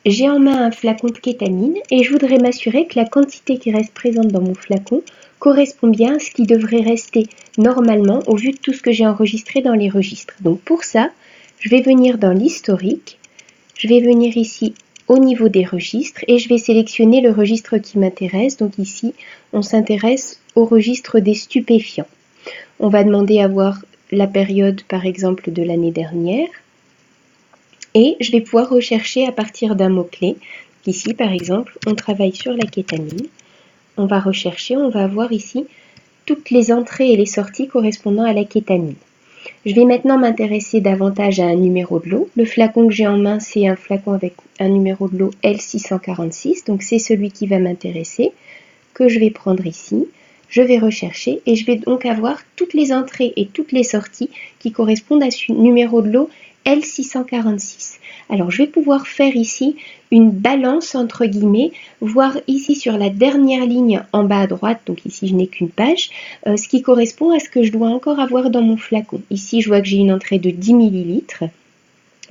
j'ai en main un flacon de kétamine et je voudrais m'assurer que la quantité qui reste présente dans mon flacon correspond bien à ce qui devrait rester normalement au vu de tout ce que j'ai enregistré dans les registres. Donc pour ça, je vais venir dans l'historique, je vais venir ici au niveau des registres et je vais sélectionner le registre qui m'intéresse. Donc ici, on s'intéresse au registre des stupéfiants. On va demander à voir la période par exemple de l'année dernière. Et je vais pouvoir rechercher à partir d'un mot-clé. Ici, par exemple, on travaille sur la kétamine. On va rechercher, on va voir ici toutes les entrées et les sorties correspondant à la kétamine. Je vais maintenant m'intéresser davantage à un numéro de lot. Le flacon que j'ai en main, c'est un flacon avec un numéro de lot L646, donc c'est celui qui va m'intéresser, que je vais prendre ici. Je vais rechercher et je vais donc avoir toutes les entrées et toutes les sorties qui correspondent à ce numéro de lot L646. Alors je vais pouvoir faire ici une balance entre guillemets, voir ici sur la dernière ligne en bas à droite, donc ici je n'ai qu'une page, ce qui correspond à ce que je dois encore avoir dans mon flacon. Ici je vois que j'ai une entrée de 10 ml.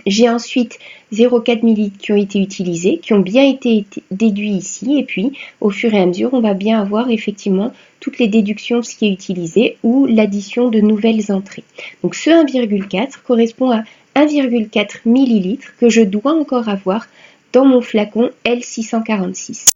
J'ai ensuite 0,4 ml qui ont été utilisés, qui ont bien été déduits ici, et puis au fur et à mesure, on va bien avoir effectivement toutes les déductions de ce qui est utilisé ou l'addition de nouvelles entrées. Donc ce 1,4 correspond à 1,4 ml que je dois encore avoir dans mon flacon L646.